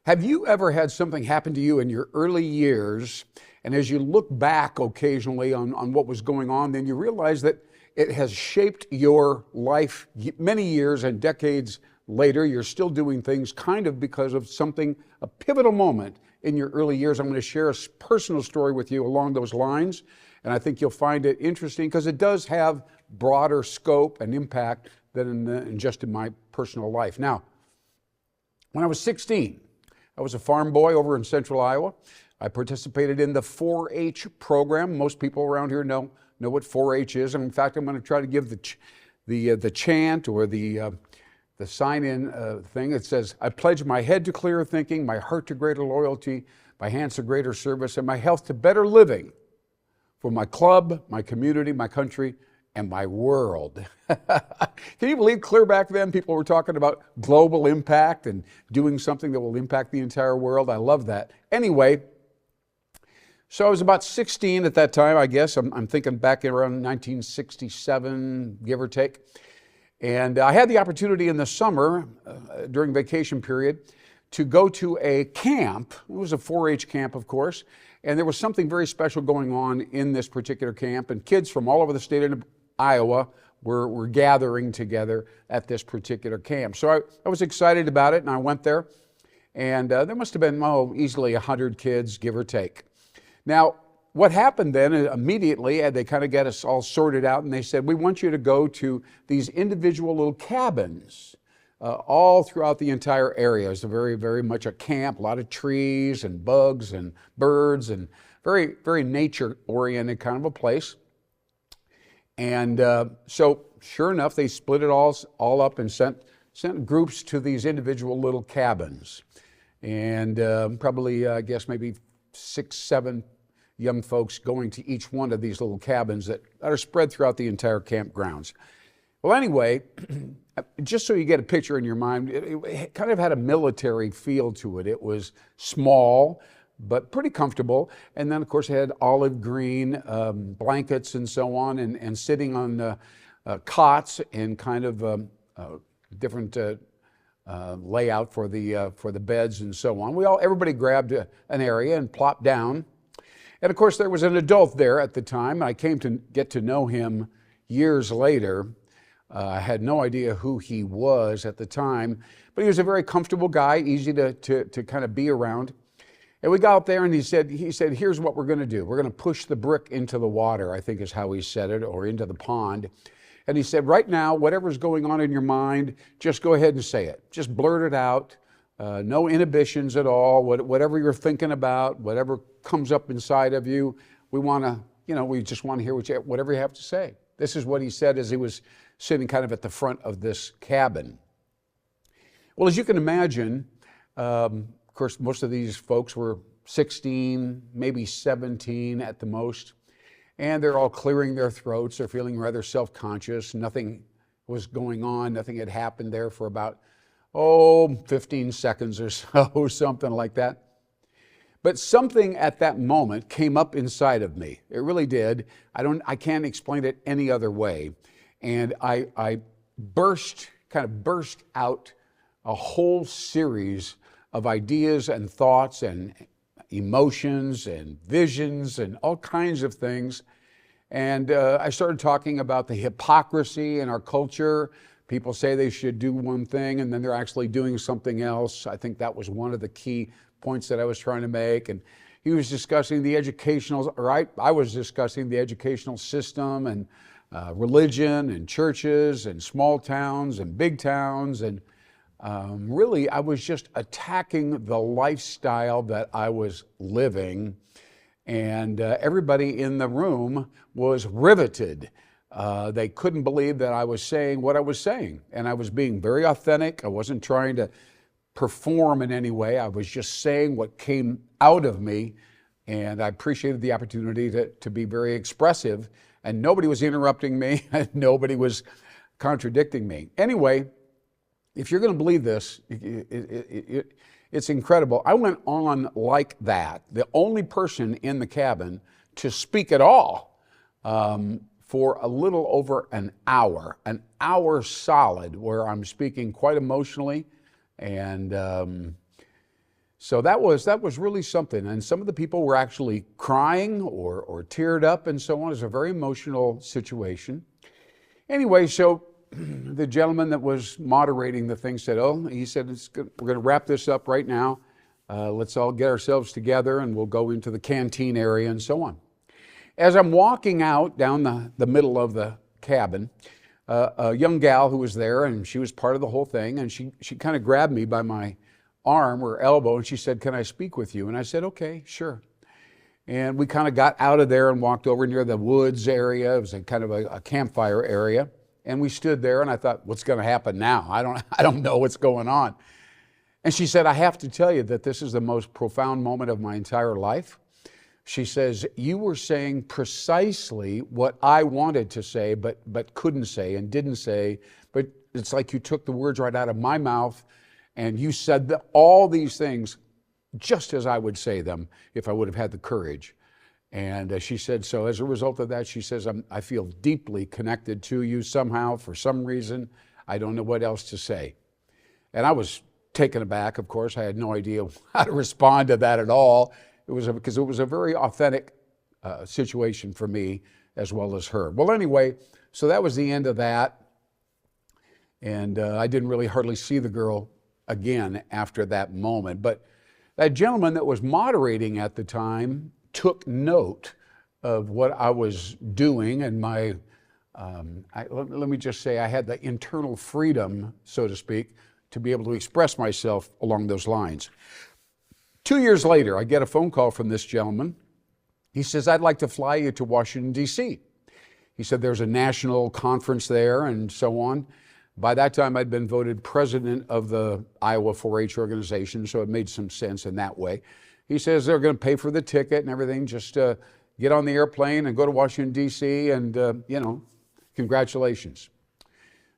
Have you ever had something happen to you in your early years, and as you look back occasionally on what was going on, then you realize that it has shaped your life many years and decades later? You're still doing things kind of because of something, a pivotal moment in your early years. I'm going to share a personal story with you along those lines, and I think you'll find it interesting because it does have broader scope and impact than just in my personal life. Now, when I was 16, I was a farm boy over in central Iowa. I participated in the 4-H program. Most people around here know what 4-H is. And in fact, I'm going to try to give the chant or the sign-in thing. It says, "I pledge my head to clearer thinking, my heart to greater loyalty, my hands to greater service, and my health to better living for my club, my community, my country, and my world." Can you believe clear back then people were talking about global impact and doing something that will impact the entire world? I love that. Anyway, so I was about 16 at that time, I guess. I'm thinking back around 1967, give or take. And I had the opportunity in the summer, during vacation period, to go to a camp. It was a 4-H camp, of course. And there was something very special going on in this particular camp. And kids from all over the state of Iowa were gathering together at this particular camp. So I was excited about it, and I went there. And there must have been, easily 100 kids, give or take. Now, what happened then, immediately, they kind of got us all sorted out, and they said, "We want you to go to these individual little cabins all throughout the entire area." It's a very, very much a camp, a lot of trees and bugs and birds, and very, very nature-oriented kind of a place. And so, sure enough, they split it all up and sent groups to these individual little cabins. And probably, I guess, maybe 6, 7 young folks going to each one of these little cabins that are spread throughout the entire campgrounds. Well, anyway, just so you get a picture in your mind, it kind of had a military feel to it. It was small, but pretty comfortable. And then, of course, it had olive green blankets and so on, and sitting on cots and kind of different layout for the beds and so on. Everybody grabbed an area and plopped down. And of course, there was an adult there at the time. I came to get to know him years later. I had no idea who he was at the time, but he was a very comfortable guy, easy to kind of be around. And we got out there, and he said, "Here's what we're going to do. We're going to push the brick into the water," I think is how he said it, or into the pond. And he said, "Right now, whatever's going on in your mind, just go ahead and say it. Just blurt it out. No inhibitions at all. Whatever you're thinking about, whatever comes up inside of you, we just want to hear whatever you have to say." This is what he said as he was sitting kind of at the front of this cabin. Well, as you can imagine, of course, most of these folks were 16, maybe 17 at the most, and they're all clearing their throats. They're feeling rather self-conscious. Nothing was going on. Nothing had happened there for about 15 seconds or so, something like that. But something at that moment came up inside of me. It really did. I can't explain it any other way. And I burst out a whole series of ideas and thoughts and emotions and visions and all kinds of things. And I started talking about the hypocrisy in our culture. People say they should do one thing and then they're actually doing something else. I think that was one of the key points that I was trying to make. And he was discussing I was discussing the educational system and religion and churches and small towns and big towns. And really, I was just attacking the lifestyle that I was living. And everybody in the room was riveted. They couldn't believe that I was saying what I was saying. And I was being very authentic. I wasn't trying to perform in any way. I was just saying what came out of me. And I appreciated the opportunity to be very expressive. And nobody was interrupting me. And nobody was contradicting me. Anyway, if you're going to believe this, it's incredible. I went on like that, the only person in the cabin to speak at all for a little over an hour solid, where I'm speaking quite emotionally and So that was really something. And some of the people were actually crying or teared up and so on. It was a very emotional situation. Anyway, so the gentleman that was moderating the thing said, he said, we're going to wrap this up right now. Let's all get ourselves together and we'll go into the canteen area and so on. As I'm walking out down the middle of the cabin, a young gal who was there, and she was part of the whole thing, and she kind of grabbed me by my arm or elbow, and she said, "Can I speak with you?" And I said, "Okay, sure." And we kind of got out of there and walked over near the woods area. It was a kind of a campfire area. And we stood there, and I thought, what's going to happen now? I don't know what's going on. And she said, "I have to tell you that this is the most profound moment of my entire life." She says, "You were saying precisely what I wanted to say, but couldn't say and didn't say. But it's like you took the words right out of my mouth, and you said all these things just as I would say them if I would have had the courage." And she said, so as a result of that, she says, I feel deeply connected to you somehow, for some reason. I don't know what else to say. And I was taken aback, of course. I had no idea how to respond to that at all. Because it was a very authentic situation for me as well as her. Well, anyway, so that was the end of that. And I didn't really hardly see the girl again after that moment. But that gentleman that was moderating at the time took note of what I was doing, and let me just say, I had the internal freedom, so to speak, to be able to express myself along those lines. 2 years later, I get a phone call from this gentleman. He says, "I'd like to fly you to Washington, D.C." He said there's a national conference there and so on. By that time, I'd been voted president of the Iowa 4-H organization, so it made some sense in that way. He says they're going to pay for the ticket and everything. Just get on the airplane and go to Washington, D.C., and, congratulations.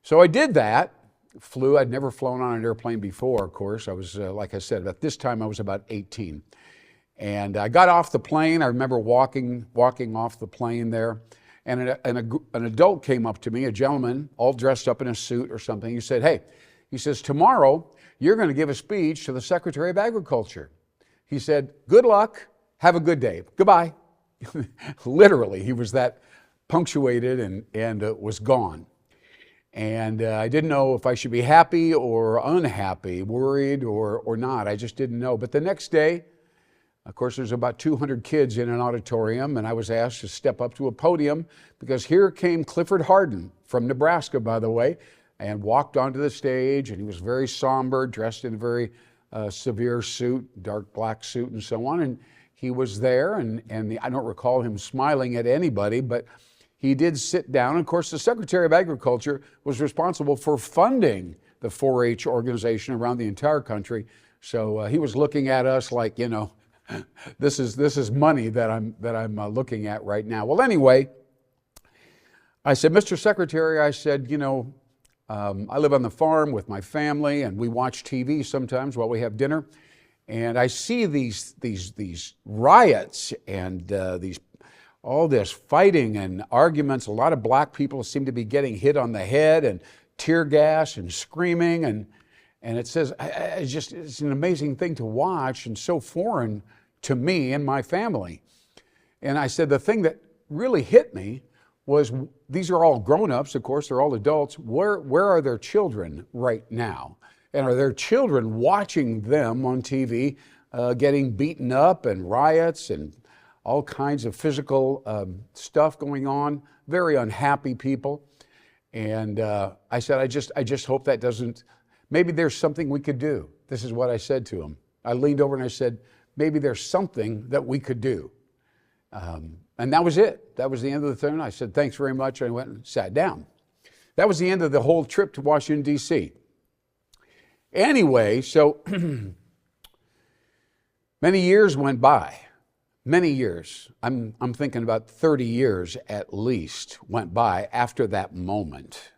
So I did that. Flew. I'd never flown on an airplane before, of course. I was, like I said, at this time I was about 18. And I got off the plane. I remember walking off the plane there. And an adult came up to me, a gentleman, all dressed up in a suit or something. He said, "Hey," he says, "tomorrow you're going to give a speech to the Secretary of Agriculture." He said, "Good luck. Have a good day. Goodbye." Literally, he was that punctuated and was gone. And I didn't know if I should be happy or unhappy, worried or not. I just didn't know. But the next day, of course, there's about 200 kids in an auditorium, and I was asked to step up to a podium because here came Clifford Harden from Nebraska, by the way, and walked onto the stage, and he was very somber, dressed in a very severe suit, dark black suit and so on. And he was there, and I don't recall him smiling at anybody, but he did sit down. Of course, the Secretary of Agriculture was responsible for funding the 4-H organization around the entire country. So he was looking at us like, this is money that I'm looking at right now. Well, anyway, I said, "Mr. Secretary," I said, I live on the farm with my family, and we watch TV sometimes while we have dinner, and I see these riots and all this fighting and arguments. A lot of black people seem to be getting hit on the head and tear gas and screaming. And it says, it's an amazing thing to watch and so foreign to me and my family. And I said, the thing that really hit me was these are all grown-ups, of course, they're all adults. Where are their children right now? And are their children watching them on TV getting beaten up and riots and all kinds of physical stuff going on, very unhappy people. And I said, I just hope that doesn't, maybe there's something we could do. This is what I said to him. I leaned over and I said, maybe there's something that we could do. And that was it. That was the end of the thing. I said, "Thanks very much." I went and sat down. That was the end of the whole trip to Washington, D.C. Anyway, so many years went by. Many years, I'm thinking about 30 years at least, went by after that moment.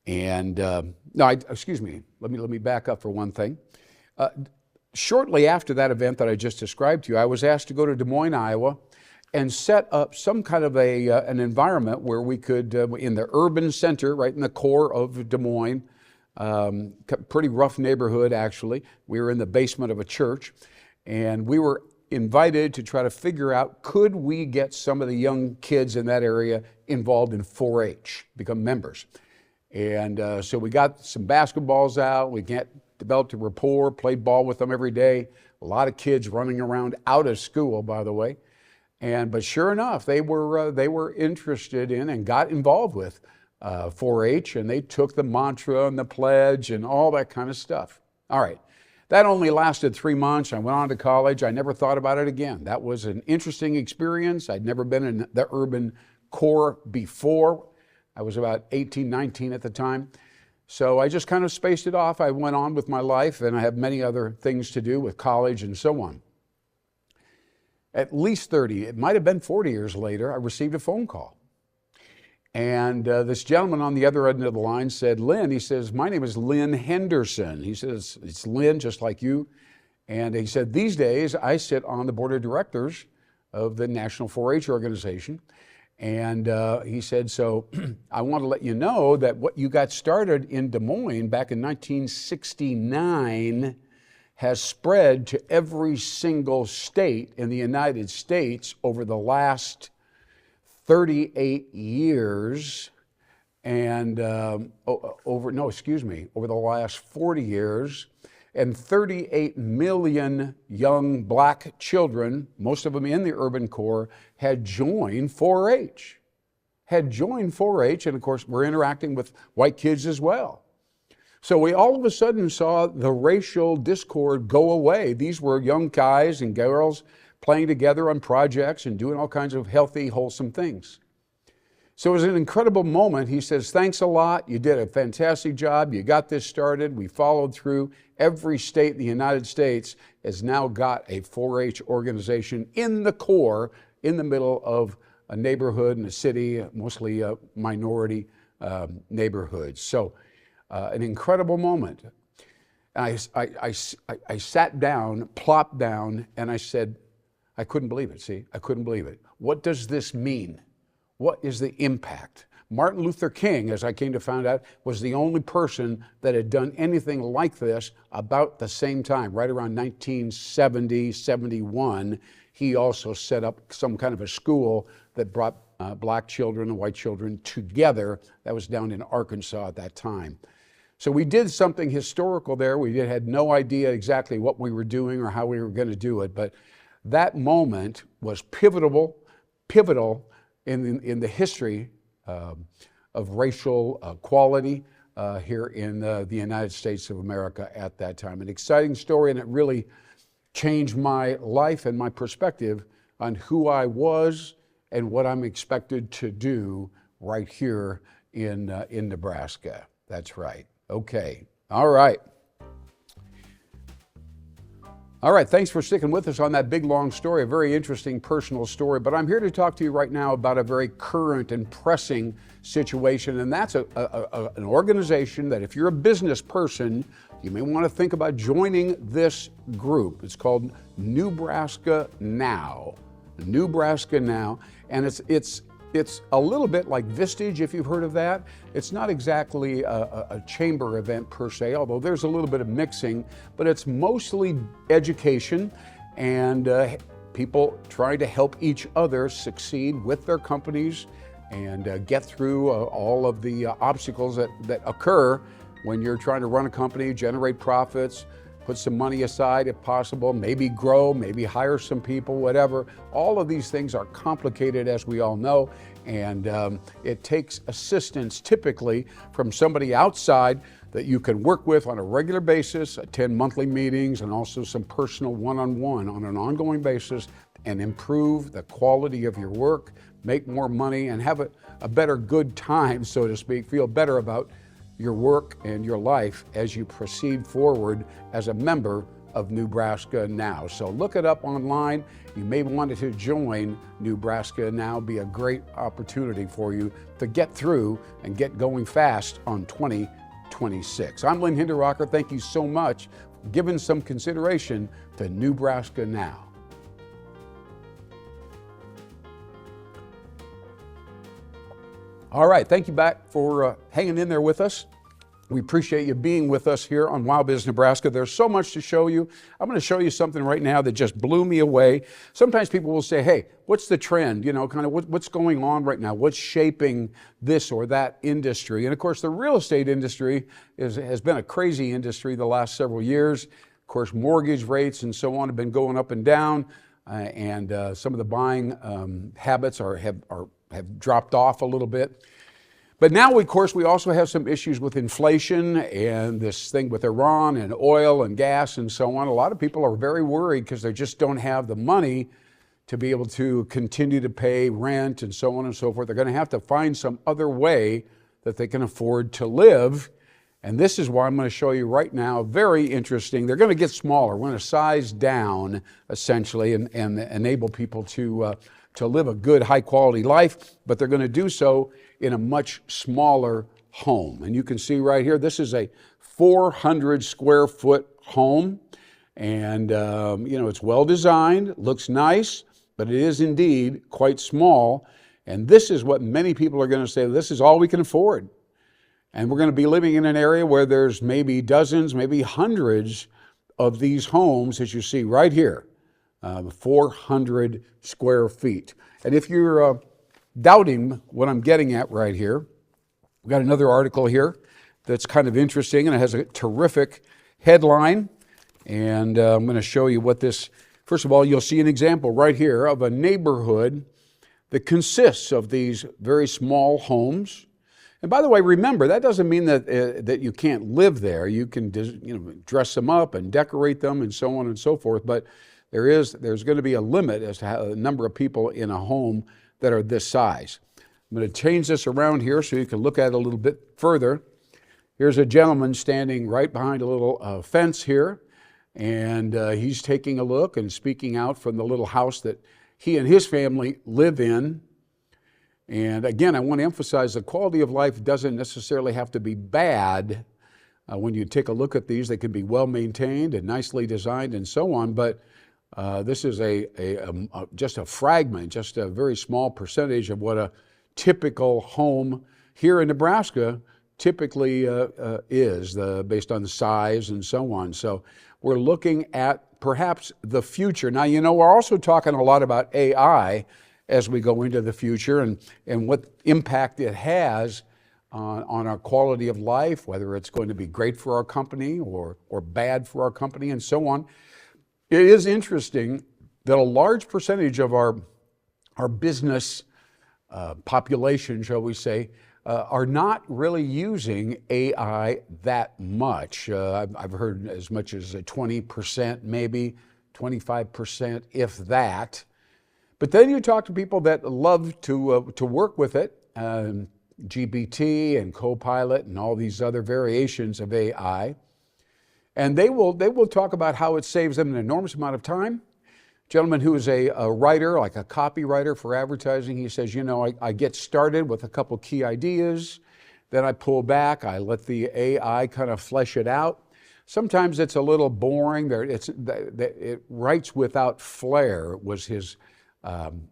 Excuse me, let me back up for one thing. Shortly after that event that I just described to you, I was asked to go to Des Moines, Iowa, and set up some kind of an environment where we could, in the urban center, right in the core of Des Moines, Pretty rough neighborhood, actually. We were in the basement of a church, and we were invited to try to figure out, could we get some of the young kids in that area involved in 4-H, become members. And so we got some basketballs out, developed a rapport, played ball with them every day. A lot of kids running around out of school, by the way. But sure enough, they were interested in and got involved with 4-H, and they took the mantra and the pledge and all that kind of stuff. All right, that only lasted 3 months. I went on to college. I never thought about it again. That was an interesting experience. I'd never been in the urban core before. I was about 18, 19 at the time. So I just kind of spaced it off. I went on with my life, and I have many other things to do with college and so on. At least 30, it might have been 40 years later, I received a phone call. And this gentleman on the other end of the line said, Lynn, he says, my name is Lynn Henderson. He says, it's Lynn, just like you. And he said, these days I sit on the board of directors of the National 4-H organization. And he said, so I want to let you know that what you got started in Des Moines back in 1969 has spread to every single state in the United States over the last 38 years, and over the last 40 years, and 38 million young black children, most of them in the urban core, had joined 4-H. And of course we're interacting with white kids as well. So we all of a sudden saw the racial discord go away. These were young guys and girls playing together on projects and doing all kinds of healthy, wholesome things. So it was an incredible moment. He says, thanks a lot. You did a fantastic job. You got this started. We followed through. Every state in the United States has now got a 4-H organization in the core, in the middle of a neighborhood and a city, mostly minority neighborhoods. So an incredible moment. I sat down, plopped down, and I said, I couldn't believe it, I couldn't believe it. What does this mean? What is the impact? Martin Luther King, as I came to find out, was the only person that had done anything like this about the same time, right around 1970, 71. He also set up some kind of a school that brought black children and white children together. That was down in Arkansas at that time. So we did something historical there. We had no idea exactly what we were doing or how we were going to do it, but that moment was pivotal in the history of racial equality here in the United States of America at that time. An exciting story, and it really changed my life and my perspective on who I was and what I'm expected to do right here in Nebraska. That's right. Okay. All right. All right, thanks for sticking with us on that big, long story, a very interesting personal story. But I'm here to talk to you right now about a very current and pressing situation, and that's an organization that if you're a business person, you may want to think about joining this group. It's called Nebraska Now. Nebraska Now, and it's a little bit like Vistage, if you've heard of that. It's not exactly a chamber event per se, although there's a little bit of mixing, but it's mostly education and people trying to help each other succeed with their companies and get through all of the obstacles that occur when you're trying to run a company, generate profits, put some money aside if possible, maybe grow, maybe hire some people, whatever. All of these things are complicated, as we all know, and it takes assistance typically from somebody outside that you can work with on a regular basis, attend monthly meetings, and also some personal one-on-one on an ongoing basis, and improve the quality of your work, make more money, and have a better good time, so to speak, feel better about your work and your life as you proceed forward as a member of Nebraska Now. So look it up online. You may want to join Nebraska Now. Be a great opportunity for you to get through and get going fast on 2026. I'm Lynn Hinderaker. Thank you so much for giving some consideration to Nebraska Now. All right, thank you back for hanging in there with us. We appreciate you being with us here on WowBiz Nebraska. There's so much to show you. I'm going to show you something right now that just blew me away. Sometimes people will say, hey, what's the trend? You know, kind of what's going on right now? What's shaping this or that industry? And of course, the real estate industry has been a crazy industry the last several years. Of course, mortgage rates and so on have been going up and down, and some of the buying habits have dropped off a little bit. But now, of course, we also have some issues with inflation and this thing with Iran and oil and gas and so on. A lot of people are very worried because they just don't have the money to be able to continue to pay rent and so on and so forth. They're going to have to find some other way that they can afford to live. And this is why I'm going to show you right now, very interesting. They're going to get smaller. We're going to size down, essentially, and enable people to live a good, high-quality life, but they're going to do so in a much smaller home. And you can see right here, this is a 400-square-foot home, and you know, it's well-designed, looks nice, but it is indeed quite small. And this is what many people are going to say, this is all we can afford. And we're going to be living in an area where there's maybe dozens, maybe hundreds of these homes, as you see right here. 400 square feet. And if you're doubting what I'm getting at right here, we've got another article here that's kind of interesting, and it has a terrific headline. And I'm going to show you what this, first of all, you'll see an example right here of a neighborhood that consists of these very small homes. And by the way, remember, that doesn't mean that you can't live there. You can dress them up and decorate them and so on and so forth, but there's going to be a limit as to the number of people in a home that are this size. I'm going to change this around here so you can look at it a little bit further. Here's a gentleman standing right behind a little fence here, and he's taking a look and speaking out from the little house that he and his family live in. And again, I want to emphasize the quality of life doesn't necessarily have to be bad. When you take a look at these, they can be well maintained and nicely designed and so on, but this is just a fragment, just a very small percentage of what a typical home here in Nebraska typically is, based on the size and so on. So we're looking at perhaps the future. Now, you know, we're also talking a lot about AI as we go into the future and what impact it has on our quality of life, whether it's going to be great for our company or bad for our company and so on. It is interesting that a large percentage of our business population, shall we say, are not really using AI that much. I've heard as much as 20%, maybe 25%, if that. But then you talk to people that love to work with it, GPT and Copilot and all these other variations of AI. And they will talk about how it saves them an enormous amount of time. A gentleman who is a writer, like a copywriter for advertising, he says, you know, I get started with a couple key ideas, then I pull back, I let the AI kind of flesh it out. Sometimes it's a little boring. It writes without flair, was his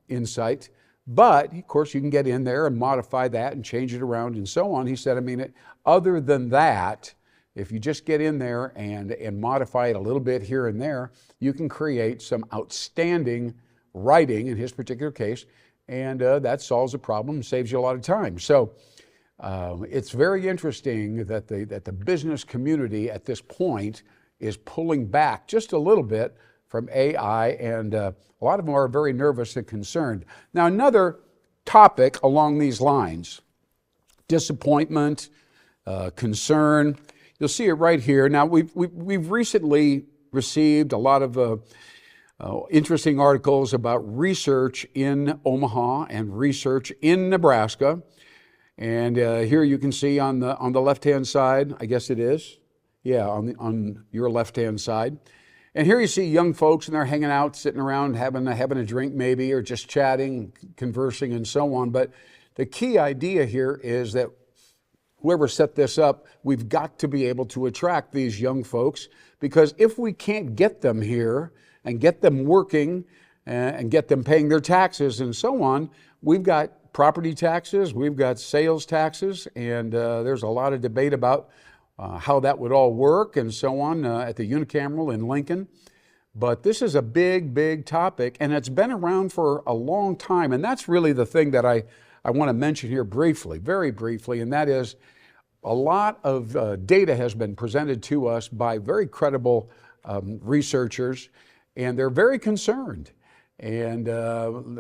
insight. But, of course, you can get in there and modify that and change it around and so on. He said, I mean, other than that, if you just get in there and modify it a little bit here and there, you can create some outstanding writing in his particular case, and that solves the problem and saves you a lot of time. So it's very interesting that the business community at this point is pulling back just a little bit from AI, and a lot of them are very nervous and concerned. Now, another topic along these lines, disappointment, concern. You'll see it right here. Now, we've recently received a lot of interesting articles about research in Omaha and research in Nebraska. And here you can see on the left-hand side, I guess it is, yeah, on your left-hand side. And here you see young folks, and they're hanging out, sitting around, having a drink maybe, or just chatting, conversing, and so on. But the key idea here is that whoever set this up, we've got to be able to attract these young folks, because if we can't get them here and get them working and get them paying their taxes and so on, we've got property taxes, we've got sales taxes, and there's a lot of debate about how that would all work and so on at the unicameral in Lincoln. But this is a big, big topic, and it's been around for a long time. And that's really the thing that I want to mention here briefly, very briefly, and that is a lot of data has been presented to us by very credible researchers, and they're very concerned. And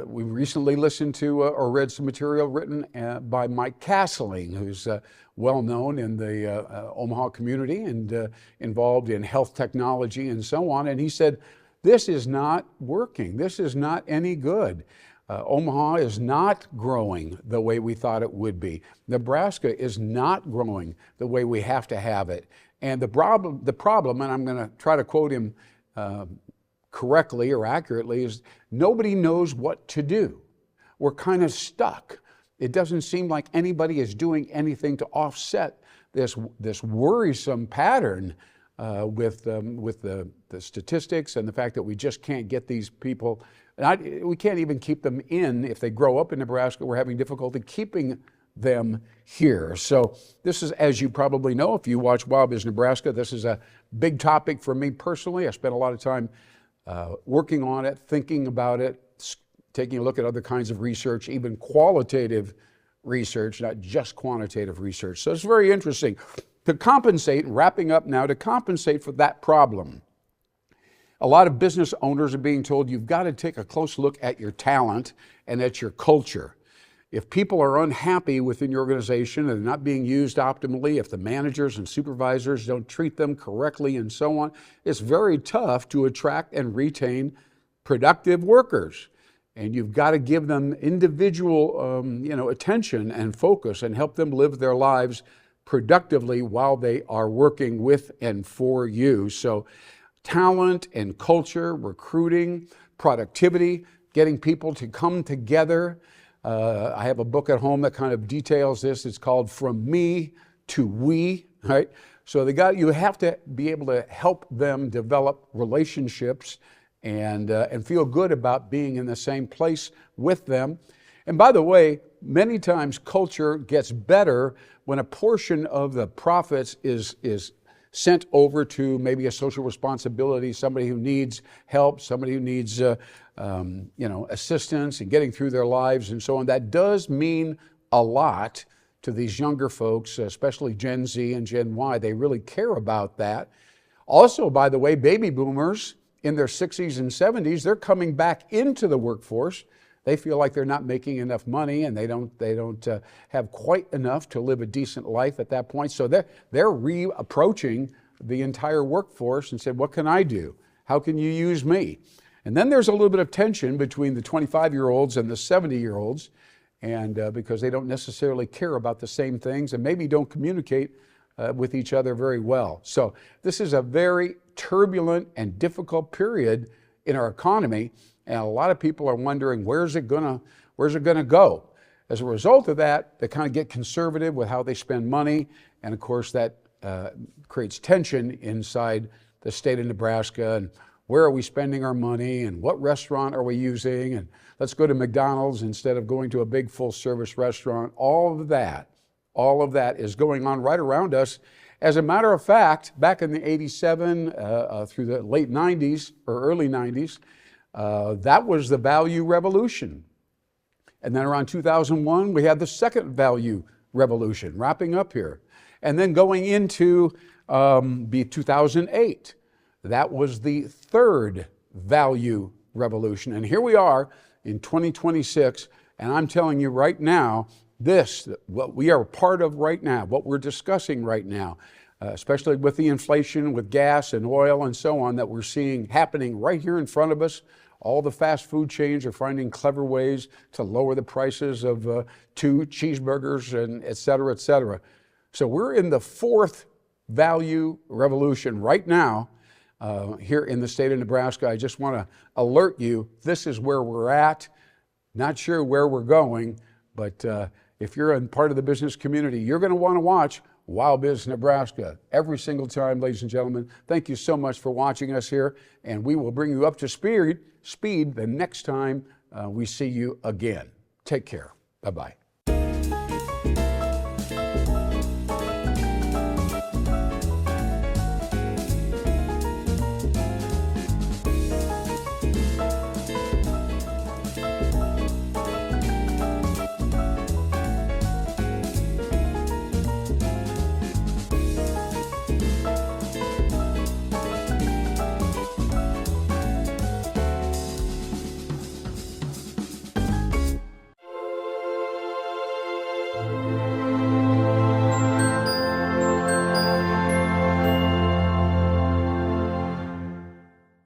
we recently listened to or read some material written by Mike Castling, who's well known in the Omaha community and involved in health technology and so on. And he said, this is not working. This is not any good. Omaha is not growing the way we thought it would be. Nebraska is not growing the way we have to have it. And the problem, and I'm going to try to quote him correctly or accurately, is nobody knows what to do. We're kind of stuck. It doesn't seem like anybody is doing anything to offset this worrisome pattern with the statistics and the fact that we just can't get these people. We can't even keep them in. If they grow up in Nebraska, we're having difficulty keeping them here. So this is, as you probably know, if you watch WowBiz Nebraska, this is a big topic for me personally. I spent a lot of time working on it, thinking about it, taking a look at other kinds of research, even qualitative research, not just quantitative research. So it's very interesting. To compensate, wrapping up now, to compensate for that problem, a lot of business owners are being told you've got to take a close look at your talent and at your culture. If people are unhappy within your organization and not being used optimally, if the managers and supervisors don't treat them correctly and so on, it's very tough to attract and retain productive workers. And you've got to give them individual attention and focus and help them live their lives productively while they are working with and for you. So talent and culture, recruiting, productivity, getting people to come together. I have a book at home that kind of details this. It's called From Me to We, right? So you have to be able to help them develop relationships and feel good about being in the same place with them. And by the way, many times culture gets better when a portion of the profits is sent over to maybe a social responsibility, somebody who needs help, somebody who needs assistance in getting through their lives and so on. That does mean a lot to these younger folks, especially Gen Z and Gen Y. They really care about that. Also, by the way, baby boomers in their 60s and 70s, they're coming back into the workforce. They feel like they're not making enough money and they don't have quite enough to live a decent life at that point. So they're reapproaching the entire workforce and said, what can I do? How can you use me? And then there's a little bit of tension between the 25-year-olds and the 70-year-olds, and because they don't necessarily care about the same things and maybe don't communicate with each other very well. So this is a very turbulent and difficult period in our economy, and a lot of people are wondering, where's it gonna go? As a result of that, they kind of get conservative with how they spend money, and of course that creates tension inside the state of Nebraska. And where are we spending our money, and what restaurant are we using, and let's go to McDonald's instead of going to a big full-service restaurant. All of that is going on right around us. As a matter of fact, back in the 87 through the late 90s or early 90s, that was the value revolution. And then around 2001, we had the second value revolution, wrapping up here. And then going into 2008, that was the third value revolution. And here we are in 2026, and I'm telling you right now, what we are a part of right now, what we're discussing right now, especially with the inflation, with gas and oil and so on that we're seeing happening right here in front of us. All the fast food chains are finding clever ways to lower the prices of 2 cheeseburgers and et cetera, et cetera. So we're in the fourth value revolution right now here in the state of Nebraska. I just want to alert you, this is where we're at. Not sure where we're going, but if you're a part of the business community, you're going to want to watch WowBiz Nebraska every single time, ladies and gentlemen. Thank you so much for watching us here, and we will bring you up to speed the next time we see you again. Take care. Bye-bye.